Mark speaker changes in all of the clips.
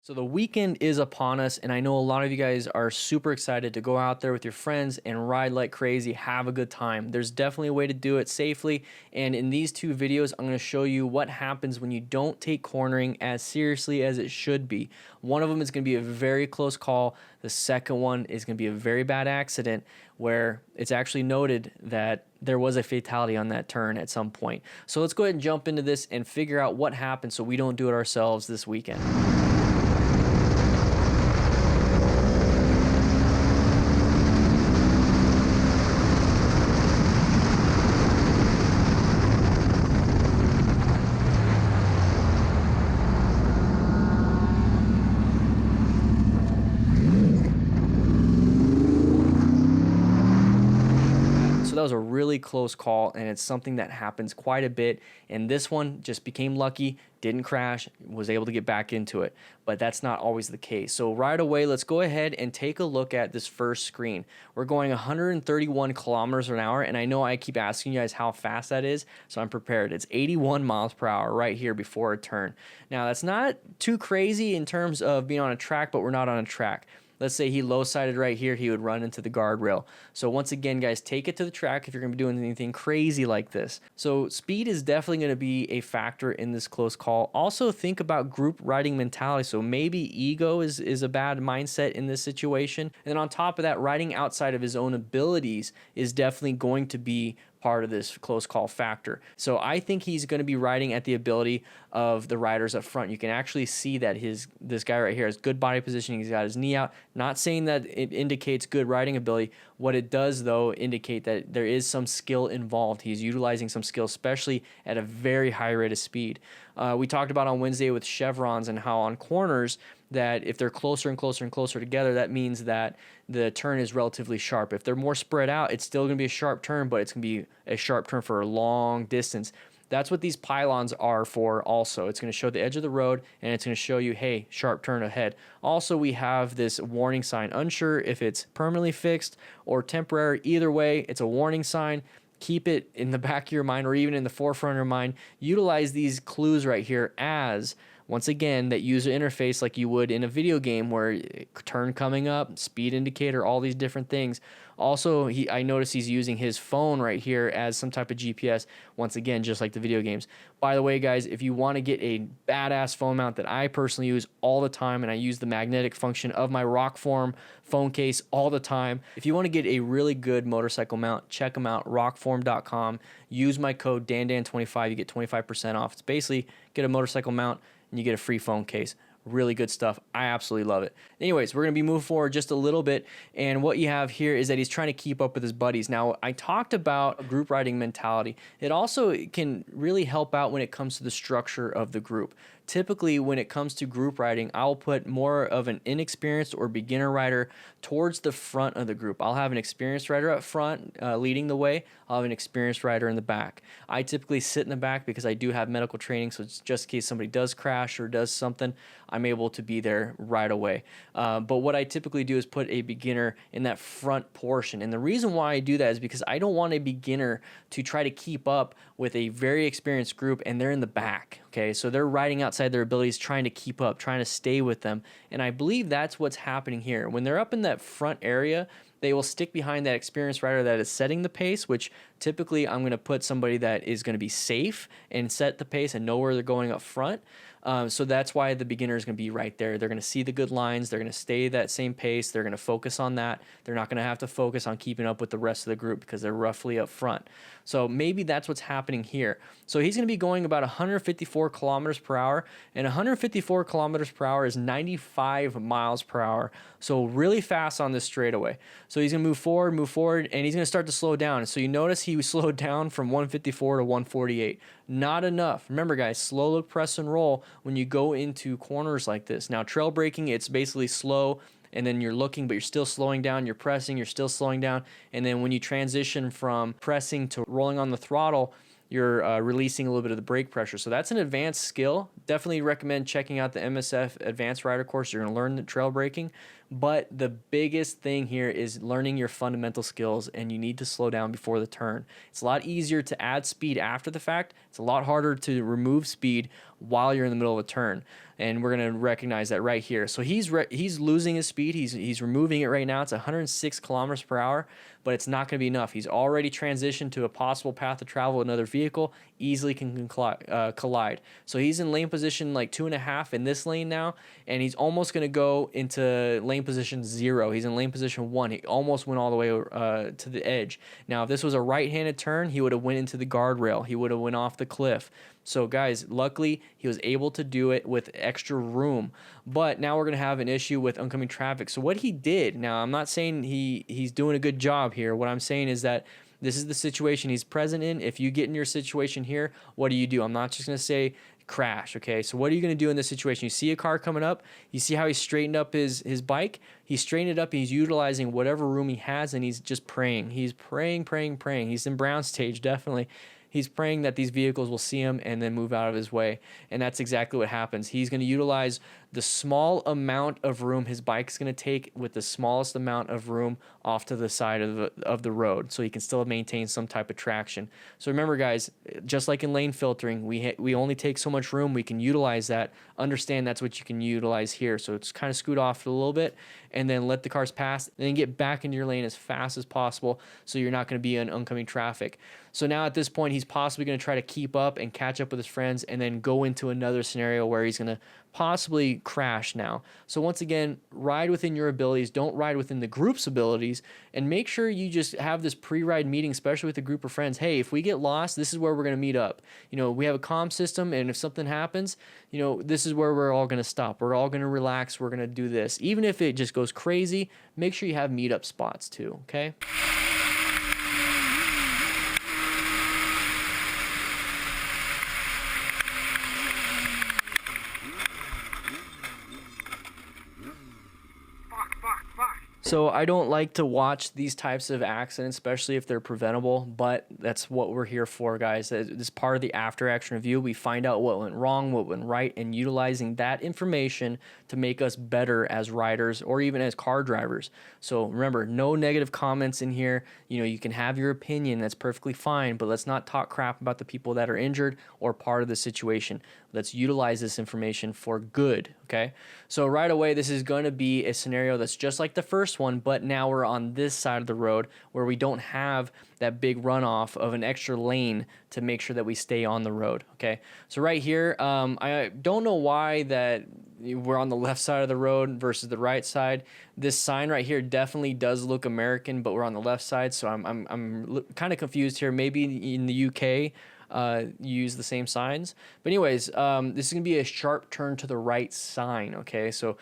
Speaker 1: So the weekend is upon us, and I know a lot of you guys are super excited to go out there with your friends and ride like crazy, have a good time. There's definitely a way to do it safely, and in these two videos, I'm going to show you what happens when you don't take cornering as seriously as it should be. One of them is going to be a very close call. The second one is going to be a very bad accident where it's actually noted that there was a fatality on that turn at some point. So let's go ahead and jump into this and figure out what happened so we don't do it ourselves this weekend. That was a really close call, and it's something that happens quite a bit, and this one just became lucky, didn't crash, was able to get back into it, but that's not always the case. So right away, let's go ahead and take a look at this first screen. We're going 131 kilometers an hour, and I know I keep asking you guys how fast that is, so I'm prepared. It's 81 miles per hour right here before a turn. Now, that's not too crazy in terms of being on a track, but we're not on a track. Let's say he low-sided right here, he would run into the guardrail. So once again, guys, take it to the track if you're going to be doing anything crazy like this. So speed is definitely going to be a factor in this close call. Also, think about group riding mentality. So maybe ego is a bad mindset in this situation. And then on top of that, riding outside of his own abilities is definitely going to be part of this close call factor. So I think he's going to be riding at the ability of the riders up front. You can actually see that this guy right here has good body positioning. He's got his knee out. Not saying that it indicates good riding ability. What it does, though, indicate that there is some skill involved. He's utilizing some skill, especially at a very high rate of speed. We talked about on Wednesday with chevrons and how on corners that if they're closer and closer and closer together, that means that the turn is relatively sharp. If they're more spread out, it's still going to be a sharp turn, but it's going to be a sharp turn for a long distance. That's what these pylons are for also. It's going to show the edge of the road, and it's going to show you, hey, sharp turn ahead. Also, we have this warning sign. Unsure if it's permanently fixed or temporary. Either way, it's a warning sign. Keep it in the back of your mind or even in the forefront of your mind. Utilize these clues right here as, once again, that user interface like you would in a video game where turn coming up, speed indicator, all these different things. Also, I notice he's using his phone right here as some type of GPS, once again, just like the video games. By the way, guys, if you want to get a badass phone mount that I personally use all the time, and I use the magnetic function of my Rockform phone case all the time. If you want to get a really good motorcycle mount, check them out, rockform.com. Use my code DanDan25, you get 25% off. It's basically get a motorcycle mount, and you get a free phone case. Really good stuff. I absolutely love it. Anyways, we're going to be moving forward just a little bit, and what you have here is that he's trying to keep up with his buddies. Now, I talked about group riding mentality. It also can really help out when it comes to the structure of the group. Typically, when it comes to group riding, I'll put more of an inexperienced or beginner rider towards the front of the group. I'll have an experienced rider up front leading the way. I'll have an experienced rider in the back. I typically sit in the back because I do have medical training, so it's just in case somebody does crash or does something, I'm able to be there right away. But what I typically do is put a beginner in that front portion. And the reason why I do that is because I don't want a beginner to try to keep up with a very experienced group and they're in the back. Okay, so they're riding outside their abilities, trying to keep up, trying to stay with them. And I believe that's what's happening here. When they're up in that front area, they will stick behind that experienced rider that is setting the pace, which typically I'm going to put somebody that is going to be safe and set the pace and know where they're going up front. So that's why the beginner is going to be right there. They're going to see the good lines. They're going to stay that same pace. They're going to focus on that. They're not going to have to focus on keeping up with the rest of the group because they're roughly up front. So maybe that's what's happening here. So he's going to be going about 154 kilometers per hour, and 154 kilometers per hour is 95 miles per hour. So really fast on this straightaway. So he's going to move forward, and he's going to start to slow down. So you notice he slowed down from 154 to 148. Not enough. Remember, guys, slow look, press, and roll when you go into corners like this. Now, trail braking, it's basically slow, and then you're looking, but you're still slowing down. You're pressing, you're still slowing down. And then when you transition from pressing to rolling on the throttle, you're releasing a little bit of the brake pressure. So that's an advanced skill. Definitely recommend checking out the MSF Advanced Rider course. You're going to learn the trail braking. But the biggest thing here is learning your fundamental skills, and you need to slow down before the turn. It's a lot easier to add speed after the fact. It's a lot harder to remove speed while you're in the middle of a turn. And we're going to recognize that right here. So he's losing his speed. He's removing it right now. It's 106 kilometers per hour, but it's not going to be enough. He's already transitioned to a possible path of travel with another vehicle, easily can collide. So he's in lane position like 2.5 in this lane now, and he's almost going to go into lane position 0. He's in lane position 1. He almost went all the way to the edge. Now, if this was a right-handed turn, he would have went into the guardrail. He would have went off the cliff. So guys, luckily he was able to do it with extra room. But now we're going to have an issue with oncoming traffic. So what he did, now I'm not saying he's doing a good job here. What I'm saying is that this is the situation he's present in. If you get in your situation here, what do? I'm not just going to say crash, okay? So what are you going to do in this situation? You see a car coming up. You see how he straightened up his bike? He straightened it up. He's utilizing whatever room he has, and he's just praying. He's praying. He's in Brown stage, definitely. He's praying that these vehicles will see him and then move out of his way. And that's exactly what happens. He's going to utilize the small amount of room his bike is going to take with the smallest amount of room off to the side of the road, so he can still maintain some type of traction. So remember, guys, just like in lane filtering, we only take so much room. We can utilize that. Understand that's what you can utilize here. So it's kind of scoot off a little bit and then let the cars pass, and then get back into your lane as fast as possible so you're not going to be in oncoming traffic. So now at this point, he's possibly going to try to keep up and catch up with his friends and then go into another scenario where he's going to possibly crash now. So once again, ride within your abilities. Don't ride within the group's abilities, and make sure you just have this pre-ride meeting, especially with a group of friends. Hey, if we get lost, this is where we're going to meet up. You know, we have a comm system, and if something happens, you know, this is where we're all going to stop. We're all going to relax. We're going to do this. Even if it just goes crazy, make sure you have meetup spots too, okay? So I don't like to watch these types of accidents, especially if they're preventable, but that's what we're here for, guys. This is part of the after action review. We find out what went wrong, what went right, and utilizing that information to make us better as riders or even as car drivers. So remember, no negative comments in here. You know, you can have your opinion, that's perfectly fine, but let's not talk crap about the people that are injured or part of the situation. Let's utilize this information for good, okay? So right away, this is going to be a scenario that's just like the first one, but now we're on this side of the road where we don't have that big runoff of an extra lane to make sure that we stay on the road, okay? So right here, I don't know why that we're on the left side of the road versus the right side. This sign right here definitely does look American, but we're on the left side, so I'm kind of confused here. Maybe in the UK, use the same signs. But anyways, this is going to be a sharp turn to the right sign, okay? So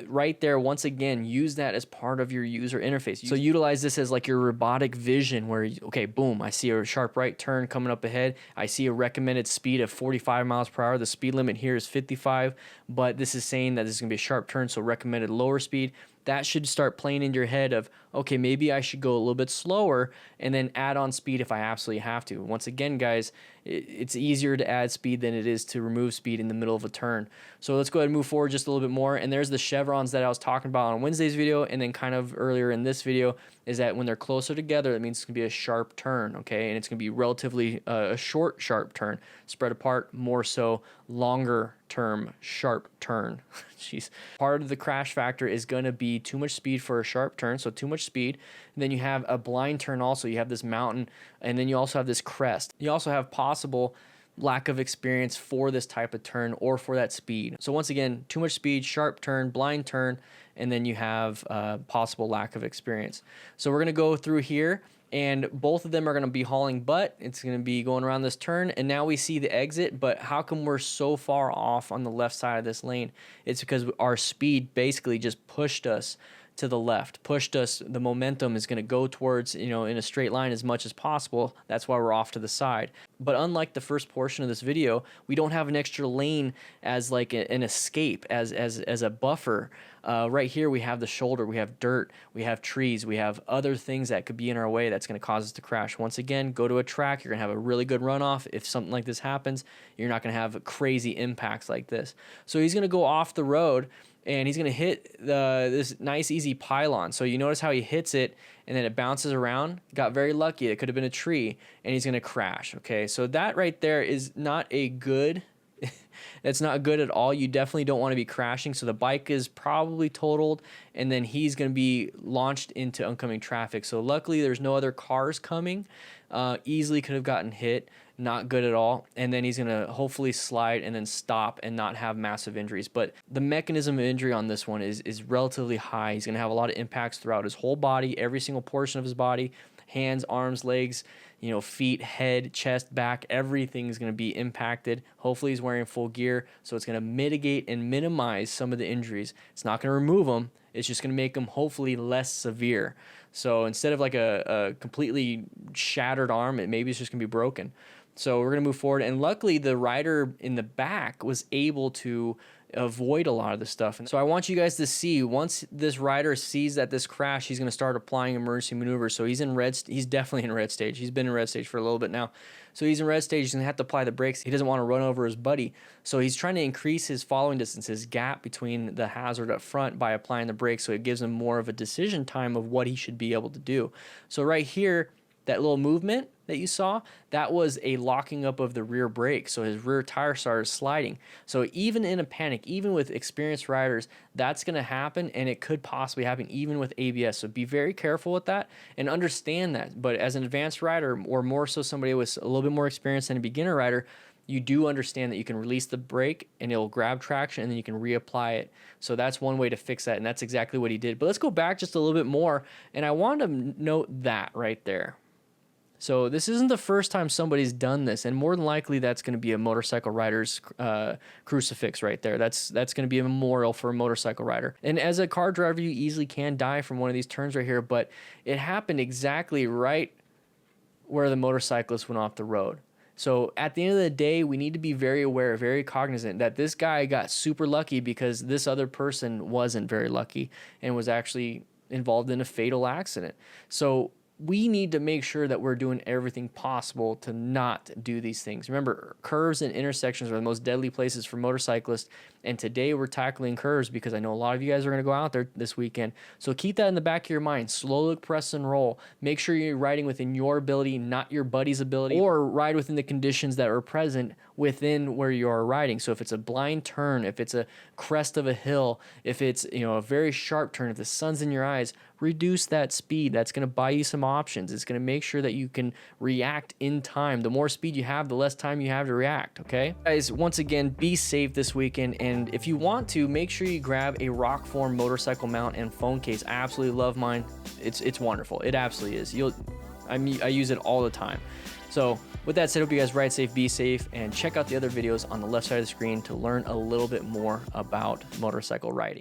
Speaker 1: right there, once again, use that as part of your user interface. So utilize this as like your robotic vision where, okay, boom, I see a sharp right turn coming up ahead. I see a recommended speed of 45 miles per hour. The speed limit here is 55, but this is saying that this is going to be a sharp turn, so recommended lower speed. That should start playing in your head of, okay, maybe I should go a little bit slower and then add on speed if I absolutely have to. Once again, guys, it's easier to add speed than it is to remove speed in the middle of a turn. So let's go ahead and move forward just a little bit more. And there's the chevrons that I was talking about on Wednesday's video, and then kind of earlier in this video, is that when they're closer together, that means it's going to be a sharp turn, okay? And it's going to be relatively a short, sharp turn. Spread apart, more so longer term, sharp turn. Jeez. Part of the crash factor is going to be too much speed for a sharp turn, so too much speed. And then you have a blind turn also. You have this mountain, and then you also have this crest. You also have possible lack of experience for this type of turn or for that speed. So once again, too much speed, sharp turn, blind turn, and then you have possible lack of experience. So we're going to go through here, and both of them are going to be hauling butt. It's going to be going around this turn, and now we see the exit, but how come we're so far off on the left side of this lane? It's because our speed basically just pushed us to the left, pushed us. The momentum is going to go towards, you know, in a straight line as much as possible. That's why we're off to the side. But unlike the first portion of this video, we don't have an extra lane as like an escape, as a buffer. Right here we have the shoulder, we have dirt, we have trees, we have other things that could be in our way that's going to cause us to crash. Once again, go to a track, you're going to have a really good runoff. If something like this happens, you're not going to have crazy impacts like this. So he's going to go off the road, and he's going to hit this nice easy pylon. So you notice how he hits it, and then it bounces around. Got very lucky. It could have been a tree, and he's going to crash. Okay, so that right there is not a good That's not good at all. You definitely don't want to be crashing. So the bike is probably totaled, and then he's going to be launched into oncoming traffic. So luckily there's no other cars coming. Easily could have gotten hit. Not good at all. And then he's going to hopefully slide and then stop and not have massive injuries. But the mechanism of injury on this one is relatively high. He's going to have a lot of impacts throughout his whole body, every single portion of his body, hands, arms, legs, feet, head, chest, back, everything is going to be impacted. Hopefully he's wearing full gear, so it's going to mitigate and minimize some of the injuries. It's not going to remove them. It's just going to make them hopefully less severe. So instead of like a completely shattered arm, maybe it's just going to be broken. So we're going to move forward. And luckily the rider in the back was able to avoid a lot of this stuff. And so I want you guys to see, once this rider sees that this crash, he's going to start applying emergency maneuvers. So he's definitely in red stage. He's been in red stage for a little bit now. So he's in red stage. He's going to have to apply the brakes. He doesn't want to run over his buddy. So he's trying to increase his following distance, his gap between the hazard up front by applying the brakes. So it gives him more of a decision time of what he should be able to do. So right here, that little movement that you saw, that was a locking up of the rear brake. So his rear tire started sliding. So even in a panic, even with experienced riders, that's going to happen, and it could possibly happen even with ABS. So be very careful with that and understand that. But as an advanced rider, or more so somebody with a little bit more experience than a beginner rider, you do understand that you can release the brake and it'll grab traction, and then you can reapply it. So that's one way to fix that, and that's exactly what he did. But let's go back just a little bit more, and I want to note that right there. So this isn't the first time somebody's done this, and more than likely that's going to be a motorcycle rider's crucifix right there. That's going to be a memorial for a motorcycle rider. And as a car driver, you easily can die from one of these turns right here, but it happened exactly right where the motorcyclist went off the road. So at the end of the day, we need to be very aware, very cognizant that this guy got super lucky because this other person wasn't very lucky and was actually involved in a fatal accident. So we need to make sure that we're doing everything possible to not do these things. Remember, curves and intersections are the most deadly places for motorcyclists. And today we're tackling curves because I know a lot of you guys are going to go out there this weekend. So keep that in the back of your mind. Slowly press and roll. Make sure you're riding within your ability, not your buddy's ability, or ride within the conditions that are present within where you are riding. So if it's a blind turn, if it's a crest of a hill, if it's a very sharp turn, if the sun's in your eyes, reduce that speed. That's going to buy you some options. It's going to make sure that you can react in time. The more speed you have, the less time you have to react, okay? Guys, once again, be safe this weekend, and if you want to, make sure you grab a Rockform motorcycle mount and phone case. I absolutely love mine. It's wonderful. It absolutely is. I use it all the time. So with that said, hope you guys ride safe, be safe, and check out the other videos on the left side of the screen to learn a little bit more about motorcycle riding.